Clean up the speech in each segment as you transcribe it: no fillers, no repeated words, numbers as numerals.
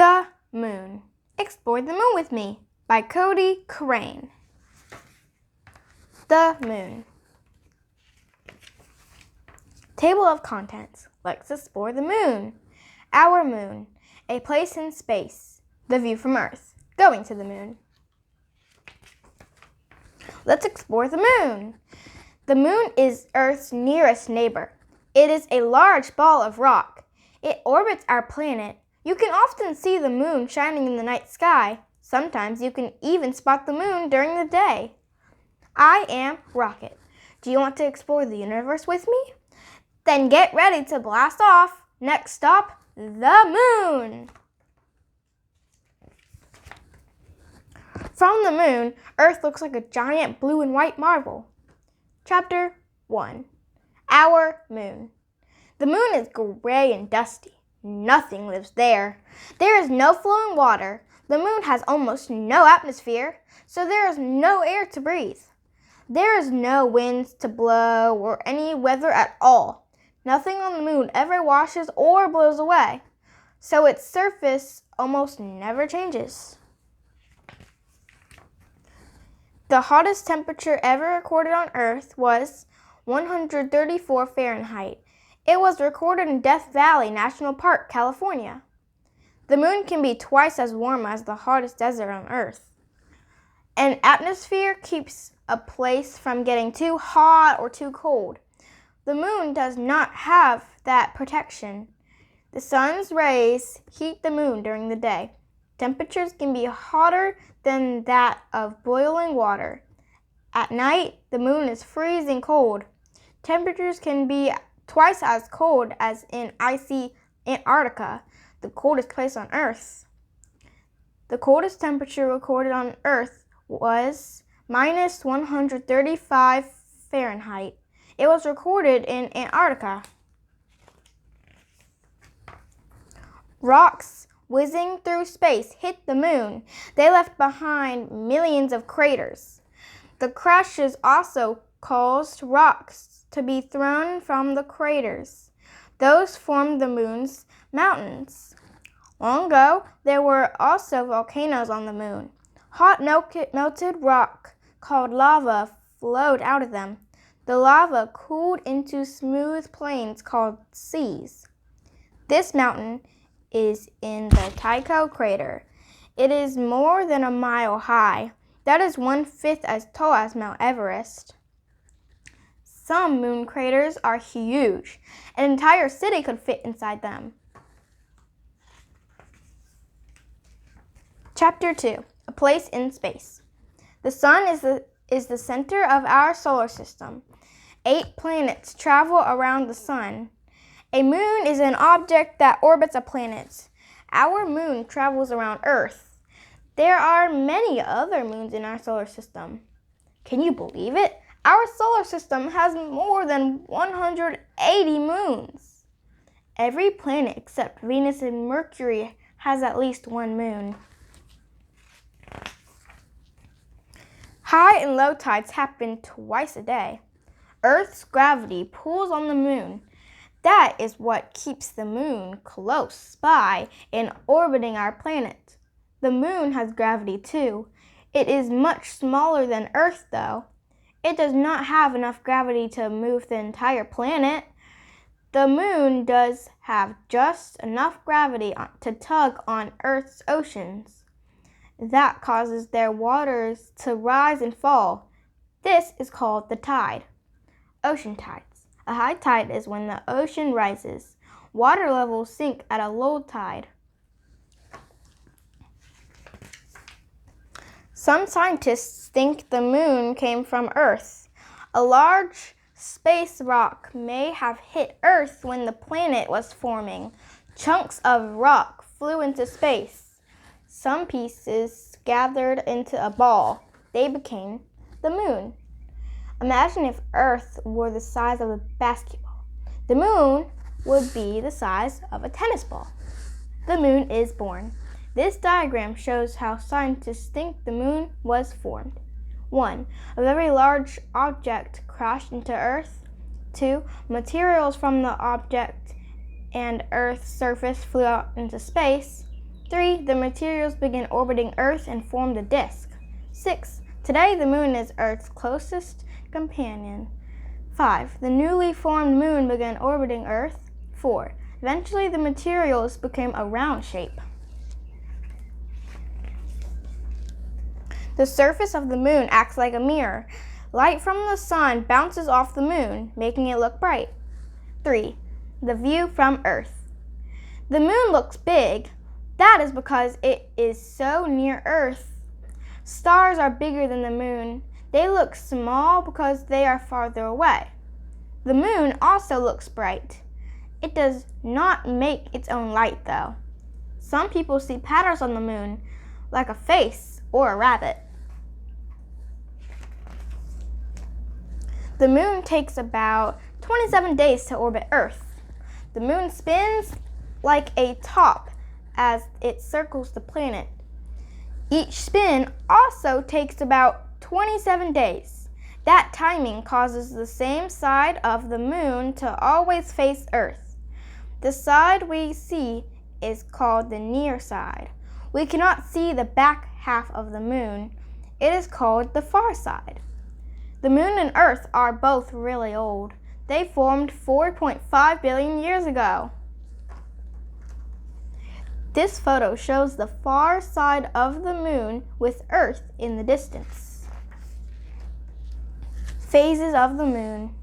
The Moon. Explore the Moon with me by Cody. The Moon. Table of contents. Let's explore the moon. Our moon, a place in space. The view from Earth. Going to the moon. Let's explore the moon. The moon is Earth's nearest neighbor. It is a large ball of rock. It orbits our planet. You can often see the moon shining in the night sky. Sometimes you can even spot the moon during the day. I am Rocket. Do you want to explore the universe with me? Then get ready to blast off. Next stop, the moon. From the moon, Earth looks like a giant blue and white marble. Chapter 1. Our moon. The moon is gray and dusty. Nothing lives there. There is no flowing water. The moon has almost no atmosphere, so there is no air to breathe. There is no winds to blow or any weather at all. Nothing on the moon ever washes or blows away, so its surface almost never changes. The hottest temperature ever recorded on Earth was 134 Fahrenheit. It was recorded in Death Valley National Park, California. The moon can be twice as warm as the hottest desert on Earth. An atmosphere keeps a place from getting too hot or too cold. The moon does not have that protection. The sun's rays heat the moon during the day. Temperatures can be hotter than that of boiling water. At night, the moon is freezing cold. Temperatures can be twice as cold as in icy Antarctica, the coldest place on Earth. The coldest temperature recorded on Earth was minus 135 Fahrenheit. It was recorded in Antarctica. Rocks whizzing through space hit the moon. They left behind millions of craters. The crashes also caused rocks to be thrown from the craters. Those formed the moon's mountains. Long ago, there were also volcanoes on the moon. Hot melted rock called lava flowed out of them. The lava cooled into smooth plains called seas. This mountain is in the Tycho crater. It is more than a mile high. That is 1/5 as tall as Mount Everest. Some moon craters are huge. An entire city could fit inside them. Chapter 2. A place in space. The sun is the center of our solar system. 8 planets travel around the sun. A moon is an object that orbits a planet. Our moon travels around Earth. There are many other moons in our solar system. Can you believe it? Our solar system has more than 180 moons. Every planet except Venus and Mercury has at least one moon. High and low tides happen twice a day. Earth's gravity pulls on the moon. That is what keeps the moon close by and orbiting our planet. The moon has gravity too. It is much smaller than Earth, though. It does not have enough gravity to move the entire planet. The moon does have just enough gravity to tug on Earth's oceans. That causes their waters to rise and fall. This is called the tide. Ocean tides. A high tide is when the ocean rises. Water levels sink at a low tide. Some scientists think the moon came from Earth. A large space rock may have hit Earth when the planet was forming. Chunks of rock flew into space. Some pieces gathered into a ball. They became the moon. Imagine if Earth were the size of a basketball. The moon would be the size of a tennis ball. The moon is born. This diagram shows how scientists think the moon was formed. 1. A very large object crashed into Earth. 2. Materials from the object and Earth's surface flew out into space. 3. The materials began orbiting Earth and formed a disk. 6. Today, the moon is Earth's closest companion. 5. The newly formed moon began orbiting Earth. 4. Eventually, the materials became a round shape. The surface of the moon acts like a mirror. Light from the sun bounces off the moon, making it look bright. 3. The view from Earth. The moon looks big. That is because it is so near Earth. Stars are bigger than the moon. They look small because they are farther away. The moon also looks bright. It does not make its own light, though. Some people see patterns on the moon, like a face or a rabbit. The moon takes about 27 days to orbit Earth. The moon spins like a top as it circles the planet. Each spin also takes about 27 days. That timing causes the same side of the moon to always face Earth. The side we see is called the near side. We cannot see the back half of the moon. It is called the far side. The moon and Earth are both really old. They formed 4.5 billion years ago. This photo shows the far side of the moon with Earth in the distance. Phases of the moon.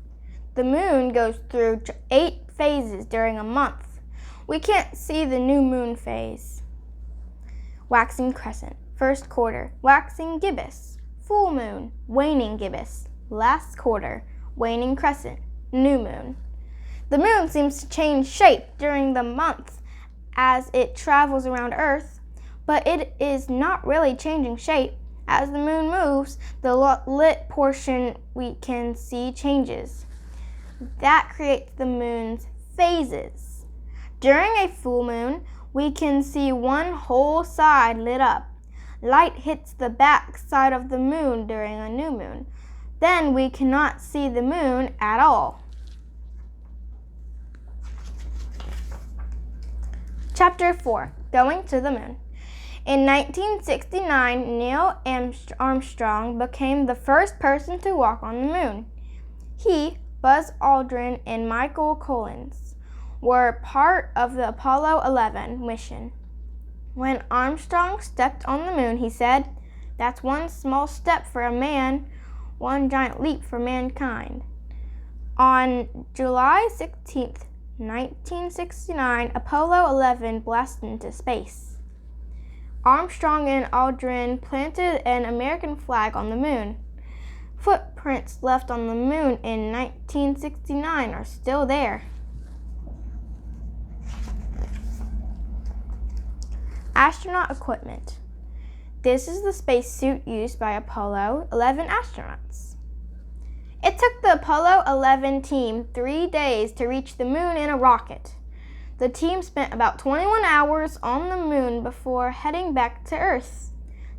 The moon goes through 8 phases during a month. We can't see the new moon phase. Waxing crescent, first quarter, waxing gibbous, full moon, waning gibbous, last quarter, waning crescent, new moon. The moon seems to change shape during the month as it travels around Earth, but it is not really changing shape. As the moon moves, the lit portion we can see changes. That creates the moon's phases. During a full moon, we can see one whole side lit up. Light hits the back side of the moon during a new moon. Then we cannot see the moon at all. Chapter 4. Going to the Moon. In 1969, Neil Armstrong became the first person to walk on the moon. He, Buzz Aldrin, and Michael Collins were part of the Apollo 11 mission. When Armstrong stepped on the moon, he said, "That's one small step for a man, one giant leap for mankind." On July 16, 1969, Apollo 11 blasted into space. Armstrong and Aldrin planted an American flag on the moon. Footprints left on the moon in 1969 are still there. Astronaut equipment. This is the spacesuit used by Apollo 11 astronauts. It took the Apollo 11 team 3 days to reach the moon in a rocket. The team spent about 21 hours on the moon before heading back to Earth.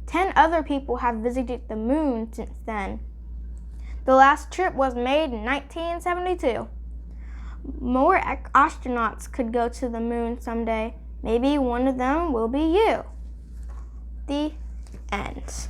10 other people have visited the moon since then. The last trip was made in 1972. More astronauts could go to the moon someday. Maybe one of them will be you. The end.